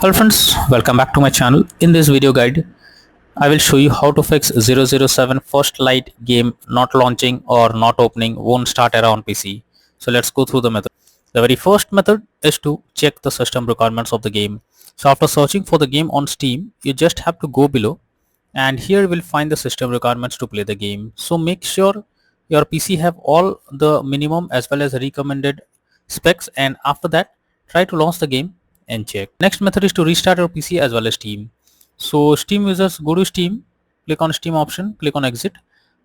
Hello friends, welcome back to my channel. In this video guide, I will show you how to fix 007 First Light game not launching or not opening won't start error on PC. So let's go through the method. The very first method is to check the system requirements of the game. So after searching for the game on Steam, you just have to go below and here you will find the system requirements to play the game. So make sure your PC have all the minimum as well as recommended specs, and after that try to launch the game and check. Next method is to restart your PC as well as Steam. So Steam users, go to Steam, click on Steam option, click on exit.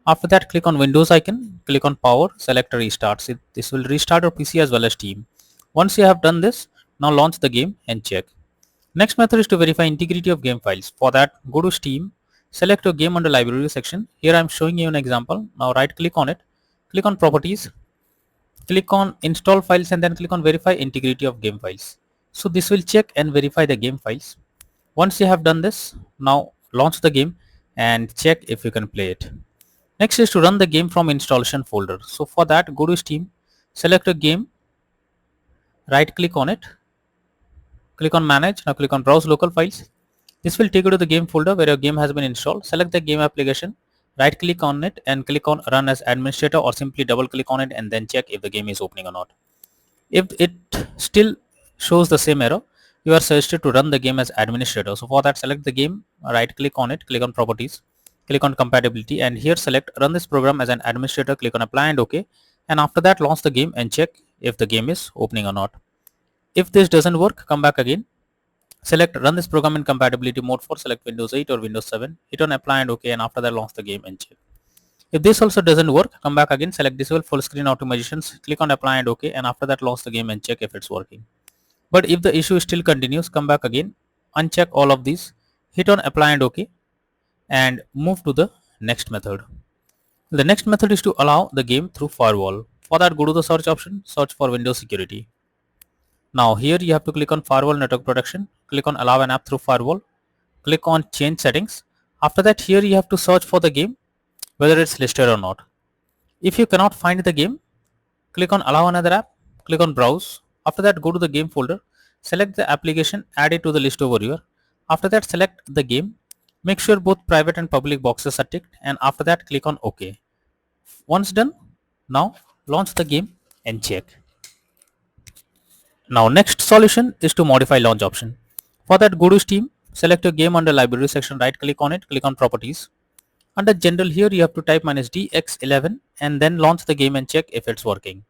After that click on Windows icon, click on power, select restart. This will restart your PC as well as Steam. Once you have done this, now launch the game and check. Next method is to verify integrity of game files. For that, go to Steam, select your game under library section. Here I am showing you an example. Now right click on it, click on properties, click on install files, and then click on verify integrity of game files. So this will check and verify the game files. Once you have done this, now launch the game and check if you can play it. Next is to run the game from installation folder. So for that, go to Steam, select a game, right click on it, click on manage. Now click on browse local files. This will take you to the game folder where your game has been installed. Select the game application, right click on it and click on run as administrator, or simply double click on it and then check if the game is opening or not. If it still shows the same error, you are suggested to run the game as administrator. So for that, select the game, right click on it, click on properties, click on compatibility, and here select run this program as an administrator, click on apply and OK, and after that launch the game and check if the game is opening or not. If this doesn't work, come back again, select run this program in compatibility mode for select Windows 8 or Windows 7, hit on apply and OK, and after that launch the game and check. If this also doesn't work, come back again, select disable full screen optimizations, click on apply and OK, and after that launch the game and check if it's working. But if the issue still continues, come back again, uncheck all of these, hit on apply and OK, and move to the next method. The next method is to allow the game through firewall. For that, go to the search option, search for Windows Security. Now here you have to click on firewall network protection, click on allow an app through firewall, click on change settings. After that, here you have to search for the game, whether it's listed or not. If you cannot find the game, click on allow another app, click on browse. After that, go to the game folder, select the application, add it to the list over here. After that, select the game, make sure both private and public boxes are ticked, and after that click on OK. Once done, now launch the game and check. Now next solution is to modify launch option. For that, go to Steam, select your game under library section, right click on it, click on properties. Under general, here you have to type -dx11 and then launch the game and check if it's working.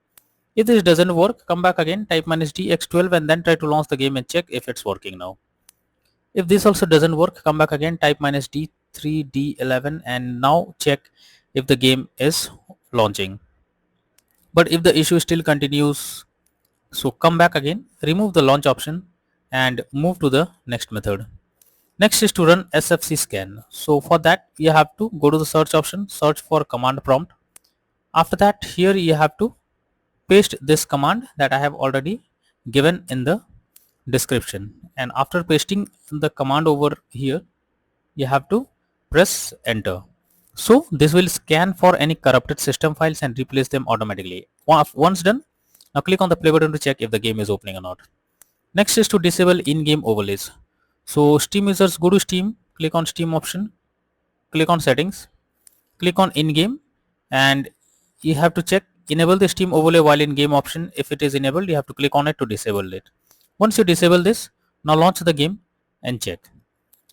If this doesn't work, come back again, type -dx12 and then try to launch the game and check if it's working now. If this also doesn't work, come back again, type -d3d11 and now check if the game is launching. But if the issue still continues, so come back again, remove the launch option and move to the next method. Next is to run SFC scan. So for that, you have to go to the search option, search for command prompt. After that, here you have to paste this command that I have already given in the description, and after pasting the command over here, you have to press enter. So this will scan for any corrupted system files and replace them automatically. Once done, now click on the play button to check if the game is opening or not. Next is to disable in-game overlays. So Steam users, go to Steam, click on Steam option, click on settings, click on in-game, and you have to check enable the Steam overlay while in game option. If it is enabled, you have to click on it to disable it. Once you disable this, now launch the game and check.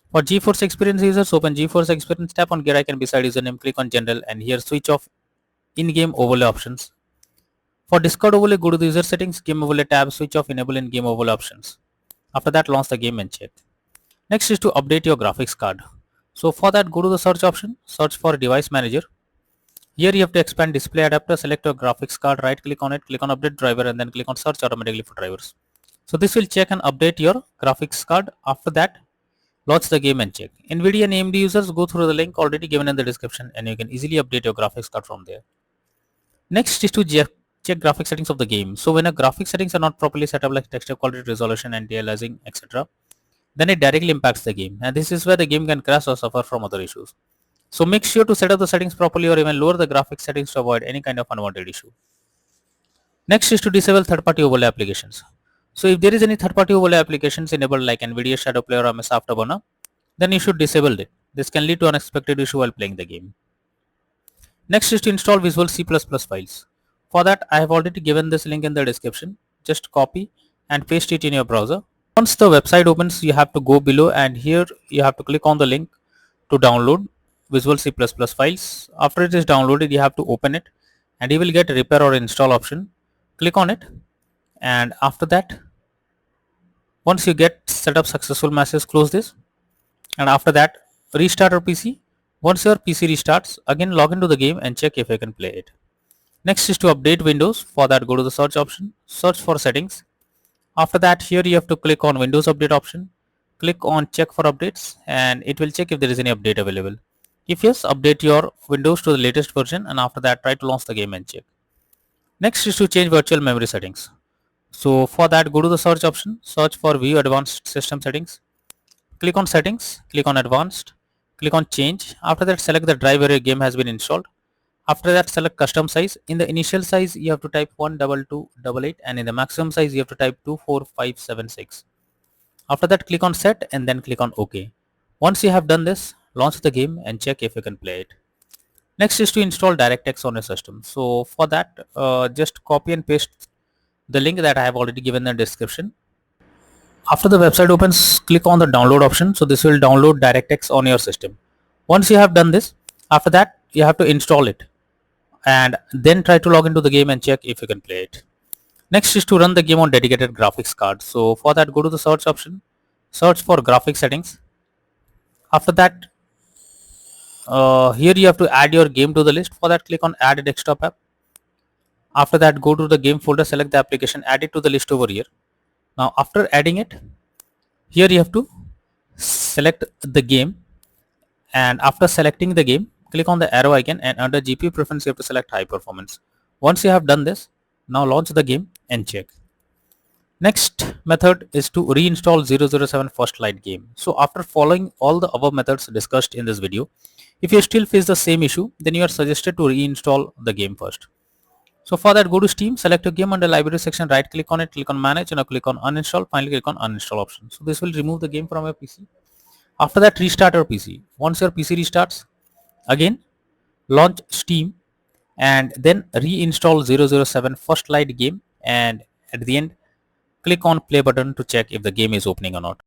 For GeForce Experience users, open GeForce Experience, tap on gear icon beside username, click on general, and here switch off in-game overlay options. For Discord overlay, go to the user settings, game overlay tab, switch off enable in-game overlay options. After that, launch the game and check. Next is to update your graphics card. So for that, go to the search option, search for device manager. Here you have to expand display adapter, select your graphics card, right click on it, click on update driver, and then click on search automatically for drivers. So this will check and update your graphics card. After that, launch the game and check. NVIDIA and AMD users, go through the link already given in the description and you can easily update your graphics card from there. Next is to check graphics settings of the game. So when a graphics settings are not properly set up, like texture quality, resolution, anti-aliasing, etc., then it directly impacts the game, and this is where the game can crash or suffer from other issues. So make sure to set up the settings properly or even lower the graphics settings to avoid any kind of unwanted issue. Next is to disable third-party overlay applications. So if there is any third-party overlay applications enabled like NVIDIA Shadow Player or MS Afterburner, then you should disable it. This can lead to unexpected issue while playing the game. Next is to install Visual C++ files. For that, I have already given this link in the description. Just copy and paste it in your browser. Once the website opens, you have to go below and here you have to click on the link to download Visual C++ files. After it is downloaded, you have to open it and you will get repair or install option. Click on it, and after that, once you get setup successful message, close this, and after that restart your PC. Once your PC restarts, again log into the game and check if you can play it. Next is to update Windows. For that, go to the search option, search for settings. After that, here you have to click on Windows Update option, click on check for updates, and it will check if there is any update available. If yes, update your Windows to the latest version, and after that try to launch the game and check. Next is to change virtual memory settings. So for that, go to the search option, search for view advanced system settings, click on settings, click on advanced, click on change. After that, select the drive where your game has been installed. After that, select custom size. In the initial size, you have to type 12288, and in the maximum size, you have to type 24576. After that, click on set and then click on OK. Once you have done this, launch the game and check if you can play it. Next is to install DirectX on your system. So for that, just copy and paste the link that I have already given in the description. After the website opens, click on the download option. So this will download DirectX on your system. Once you have done this, after that you have to install it and then try to log into the game and check if you can play it. Next is to run the game on dedicated graphics card. So for that, go to the search option, search for graphics settings. After that, here you have to add your game to the list. For that, click on add a desktop app. After that, go to the game folder, select the application, add it to the list over here. Now after adding it, here you have to select the game, and after selecting the game, click on the arrow icon, and under GPU preference you have to select high performance. Once you have done this, now launch the game and check. Next method is to reinstall 007 First Light game. So after following all the above methods discussed in this video, if you still face the same issue, then you are suggested to reinstall the game first. So for that, go to Steam, select your game under library section, right click on it, click on manage, and now click on uninstall. Finally click on uninstall option. So this will remove the game from your PC. After that, restart your PC. Once your PC restarts, again launch Steam and then reinstall 007 First Light game, and at the end click on play button to check if the game is opening or not.